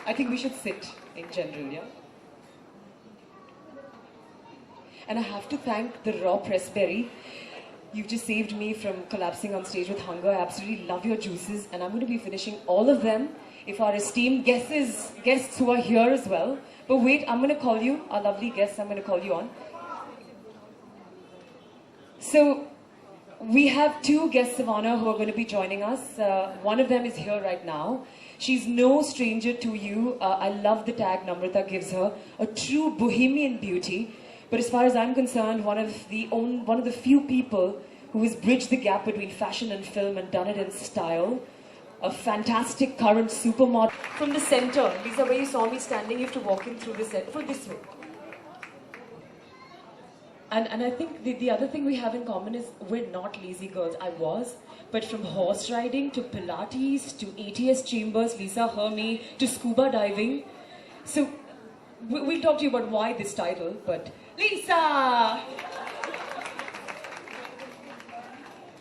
I think we should sit in general, yeah? And I have to thank the raw pressberry. You've just saved me from collapsing on stage with hunger. I absolutely love your juices, and I'm going to be finishing all of them if our esteemed guests who are here as well. But wait, I'm going to call you, our lovely guests, I'm going to call you on. So, we have two guests of honor who are going to be joining us. One of them is here right now. She's no stranger to you. I love the tag Namrata gives her. A true bohemian beauty. But as far as I'm concerned, one of the few people who has bridged the gap between fashion and film and done it in style. A fantastic current supermodel. From the center, Lisa, where you saw me standing, you have to walk in through the set for this way. And I think the other thing we have in common is we're not lazy girls. I was, but from horse riding to Pilates to ATS chambers, Lisa, her, me, to scuba diving. So we'll talk to you about why this title, but Lisa!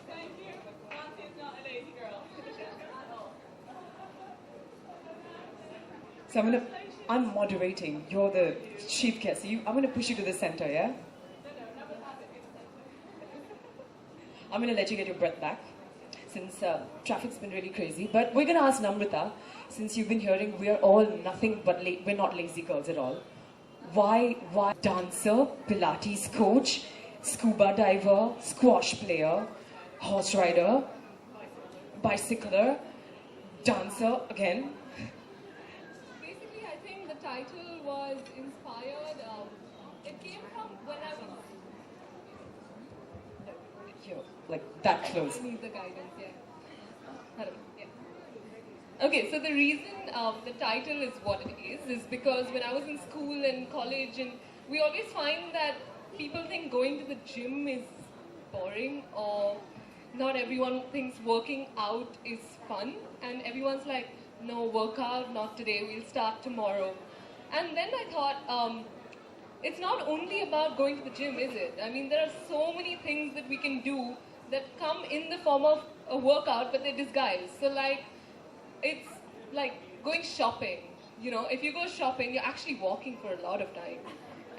Thank you. Nancy is not a lazy girl. At all. So I'm moderating. You're the chief guest. So I'm going to push you to the center, yeah? I'm going to let you get your breath back, since traffic's been really crazy. But we're going to ask Namrata, since you've been hearing we're all nothing but we're not lazy girls at all. Why dancer, Pilates coach, scuba diver, squash player, horse rider, bicycler, dancer again? Basically, I think the title was inspired. It came from when I was. Here, like that close. I need the guidance, yeah. Hello, yeah. Okay, so the reason the title is what it is because when I was in school and college, and we always find that people think going to the gym is boring, or not everyone thinks working out is fun, and everyone's like, no, workout, not today, we'll start tomorrow. And then I thought, it's not only about going to the gym, is it? I mean, there are so many things that we can do that come in the form of a workout, but they're disguised. So it's like going shopping. You know, if you go shopping, you're actually walking for a lot of time.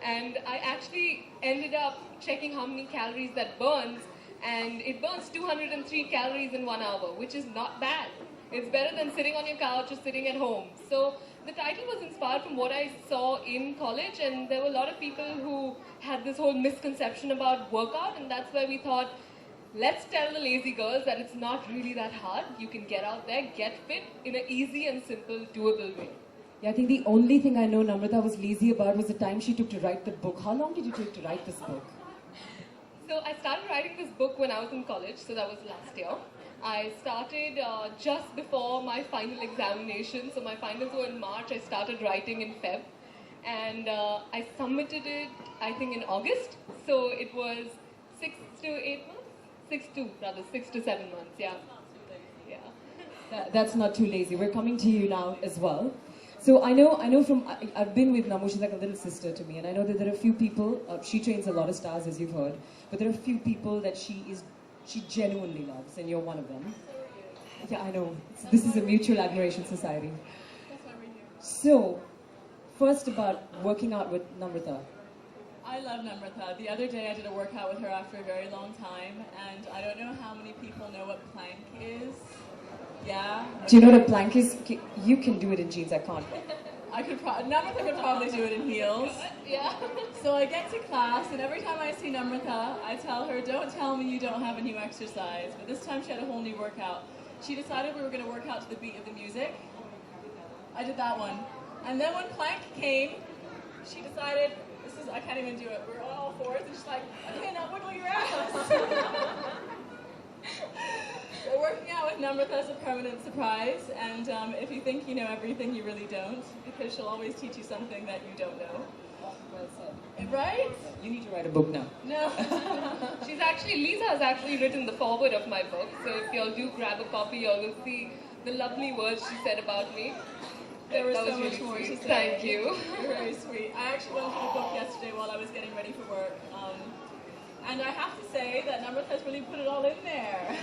And I actually ended up checking how many calories that burns, and it burns 203 calories in 1 hour, which is not bad. It's better than sitting on your couch or sitting at home. So the title was inspired from what I saw in college, and there were a lot of people who had this whole misconception about workout, and that's why we thought, let's tell the lazy girls that it's not really that hard. You can get out there, get fit in an easy and simple, doable way. Yeah, I think the only thing I know Namrata was lazy about was the time she took to write the book. How long did you take to write this book? So I started writing this book when I was in college, so that was last year. I started just before my final examination. So my finals were in March. I started writing in Feb. And I submitted it, I think, in August. So it was 6 to 8 months? 6 to 7 months, yeah. That's not too lazy. We're coming to you now as well. So I know from, I've been with Namu, she's like a little sister to me. And I know that there are a few people, she trains a lot of stars, as you've heard. But there are a few people that she genuinely loves, and you're one of them. Yeah, I know. This is a mutual admiration society. That's why we're here. So, first about working out with Namrata. I love Namrata. The other day I did a workout with her after a very long time, and I don't know how many people know what plank is. Yeah? Do you know what a plank is? You can do it in jeans, I can't. Namrata could probably do it in heels. Yeah. So I get to class, and every time I see Namrata, I tell her, don't tell me you don't have a new exercise. But this time she had a whole new workout. She decided we were going to work out to the beat of the music. I did that one. And then when plank came, she decided, I can't even do it. We're on all fours, and she's like, okay, now wiggle your ass. So working out with Namrata is a permanent surprise, and if you think you know everything, you really don't, because she'll always teach you something that you don't know. Well said. Right? You need to write a book now. No. Lisa has actually written the foreword of my book, so if y'all do grab a copy, y'all will see the lovely words she said about me. There was That so was much really more sweet. to say. Thank you. You're very sweet. I actually went through the book yesterday while I was getting ready for work. And I have to say that Namrata has really put it all in there.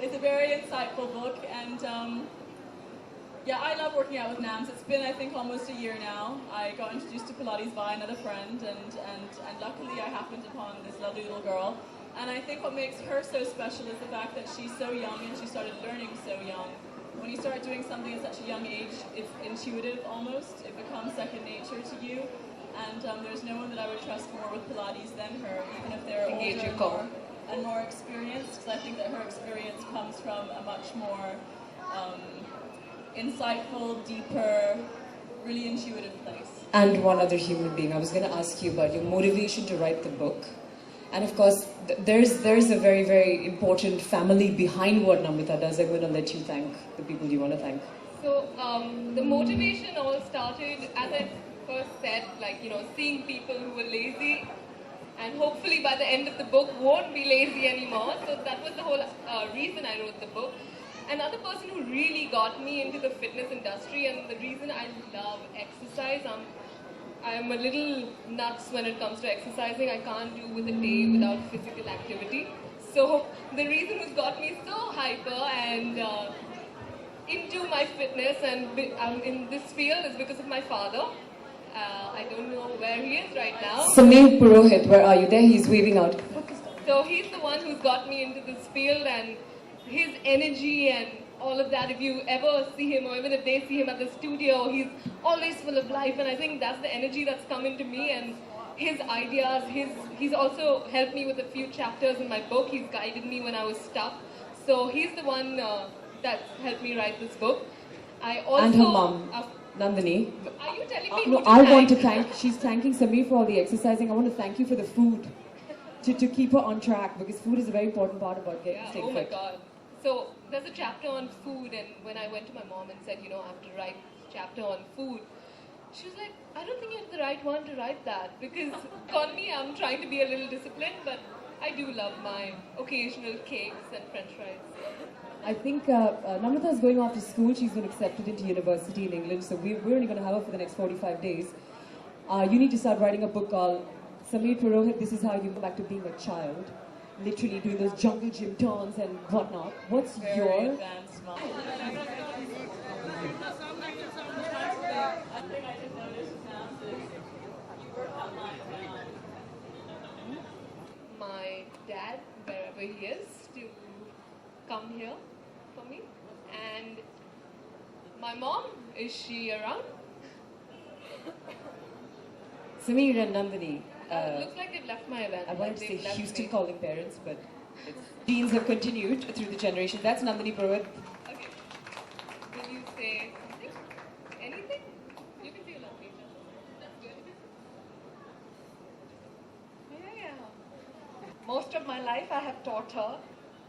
It's a very insightful book, and Yeah, I love working out with Nams. It's been, I think, almost a year now. I got introduced to Pilates by another friend, and luckily I happened upon this lovely little girl. And I think what makes her so special is the fact that she's so young and she started learning so young. When you start doing something at such a young age, it's intuitive almost. It becomes second nature to you. And there's no one that I would trust more with Pilates than her, even if they're older and more experienced. Because I think that her experience comes from a much more insightful, deeper, really intuitive place. And one other human being. I was going to ask you about your motivation to write the book. And of course, there's a very, very important family behind what Namrata does. I'm going to let you thank the people you want to thank. So the motivation all started, as I first said, like, seeing people who were lazy, and hopefully by the end of the book won't be lazy anymore. So that was the whole reason I wrote the book. Another person who really got me into the fitness industry, and the reason I love exercise, I'm a little nuts when it comes to exercising. I can't do with a day without physical activity. So the reason who's got me so hyper and into my fitness and in this field is because of my father. I don't know where he is right now. Purohit, where are you? There, he's waving out. So he's the one who's got me into this field, and his energy and all of that, if you ever see him or even if they see him at the studio, he's always full of life, and I think that's the energy that's come into me, and his ideas, he's also helped me with a few chapters in my book. He's guided me when I was stuck. So he's the one that's helped me write this book. I also, and her mom, Nandini. Are you telling me? No, I want to thank, she's thanking Samir for all the exercising. I want to thank you for the food to keep her on track, because food is a very important part about staying fit. Oh my God. So there's a chapter on food, and when I went to my mom and said, I have to write a chapter on food, she was like, I don't think you're the right one to write that, because on me, I'm trying to be a little disciplined, but I do love my occasional cakes and french fries. I think Namrata is going off to school. She's been accepted into university in England, so we're only going to have her for the next 45 days. You need to start writing a book called Samir Purohit, This Is How You Go Back to Being a Child. Literally doing those jungle gym turns and whatnot. What's your... advanced mom. One thing I did notice with Nams is you work online. My dad, wherever he is, to come here for me. And my mom, is she around? Samir and Nandini. Looks like they've left my event. I wanted to say They've left Houston me. calling parents, but genes have continued through the generation. That's Nandini Purohit. Okay. Will you say something? Anything? You can say you love me. That's good. Yeah. Most of my life I have taught her.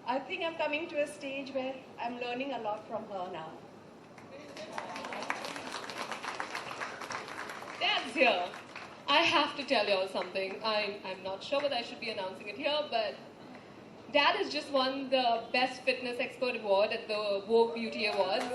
I think I'm coming to a stage where I'm learning a lot from her now. Dad's here. I have to tell y'all something. I'm not sure whether I should be announcing it here, but Dad has just won the Best Fitness Expert Award at the Vogue Beauty Awards.